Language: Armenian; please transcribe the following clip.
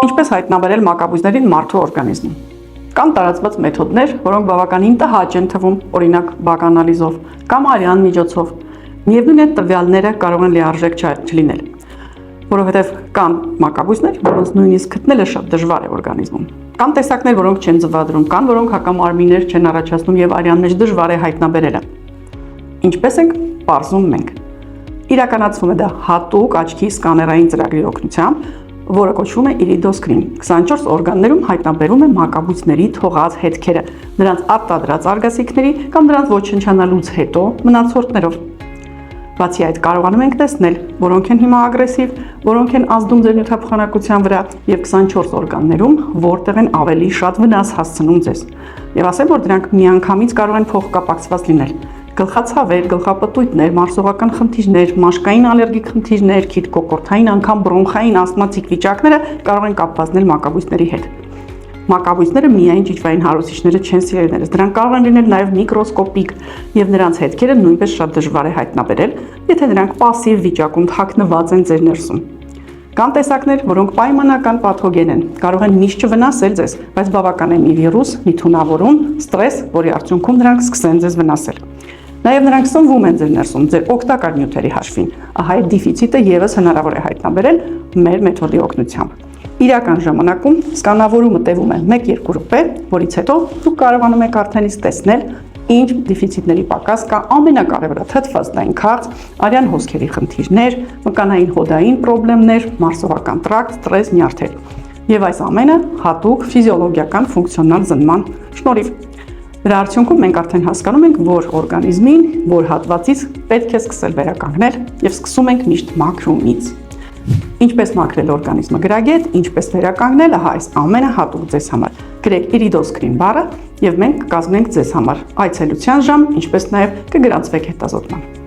Ինչպես հայտնաբերել մակաբույծներին մարդու օրգանիզմում։ Կան տարածված մեթոդներ, որոնք բավականին տհաճ են թվում, օրինակ բականալիզով կամ արյան միջոցով։ Միևնույն է, տվյալները կարող են լիարժեք չլինել, որովհետև կան մակաբույծներ, որոնց նույնիսկ գտնելը շատ դժվար է օրգանիզմում։ Կան տեսակներ, որոնք չեն ձվադրում, կան, որոնք հակամարմիններ չեն առաջացնում եւ արյան մեջ դժվար է հայտնաբերելը։ Ինչպես ենք պարզում մենք։ Իրականացվում է դա հատուկ աչքի սկաներային ծրագրի օգնությամբ, որը կոչվում է իրիդոսկրին։ 24 օրգաններում հայտնաբերում է մակաբույծների թողած հետքերը, նրանց արտադրած արգասիքների կամ նրանց ոչնչանալուց հետո մնացորդներով։ Բացի այդ, կարողանում ենք տեսնել, որոնք են հիմա ագրեսիվ, որոնք են ազդում ձեր նյութափոխանակության վրա եւ 24 օրգաններում որտեղ են ավելի շատ վնաս հասցնում ձեզ։ Եվ ասեմ, որ դրանք միանգամից կարող են փոխկապակցված լինել։ Գլխացավեր, գլխապտույտներ, մարսողական խնդիրներ, մաշկային ալերգիկ խնդիրներ, քիթ-կոկորդային, անգամ բրոնխային ասթմատիկ վիճակները կարող են կապված լինել մակաբույծների հետ։ Մակաբույծները միայն ճիճվային հարուսիչները չեն սիրելիներս, դրանք կարող են լինել նաև միկրոսկոպիկ եւ նրանց հետքերը նույնպես շատ դժվար է հայտնաբերել, եթե նրանք պասիվ վիճակում թաքնված են ձեր ներսում։ Կան տեսակներ, որոնք պայմանական պաթոգեն են, կարող են միշտ չվնասել ձեզ, բայց բավական է մի վիրուս, մի թունավորում, ստրես, որի արդյունքում նրանք սկսեն ձեզ վնասել։ Նաև նրանք սնվում են ձեր ներսում, ձեր օգտակար նյութերի հաշվին։ Ահա այդ դիֆիցիտը եւս հնարավոր է հայտնաբերել մեր մեթոդի օգնությամբ։ Իրական ժամանակում սկանավորումը տևում է 1-2 րոպե, որից հետո դուք կարողանում եք արդեն իսկ տեսնել, ինչ դիֆիցիտների պակաս կա, ամենակարևորը թթվածնային քաղց, արյան հոսքերի խնդիրներ, մկանային հոդային խնդիրներ, մարսողական տրակտ, ստրես, նյարդեր։ Եվ այս ամենը հատուկ ֆիզիոլոգիական ֆունկցիոնալ զննման շնորհիվ։ Դրա արդյունքում մենք արդեն հասկանում ենք, որ օրգանիզմին, որ հատվածից պետք է սկսել վերականգնել եւ սկսում ենք միշտ մաքրումից։ Ինչպես մաքրել օրգանիզմը գրագետ, ինչպես վերականգնել, ահա այս ամենը հատուկ ձեզ համար։ Գրեք իրիդոսկրին բառը եւ մենք կկազմենք ձեզ համար այցելության ժամ, ինչպես նաեւ կգրանցվեք հետազոտման։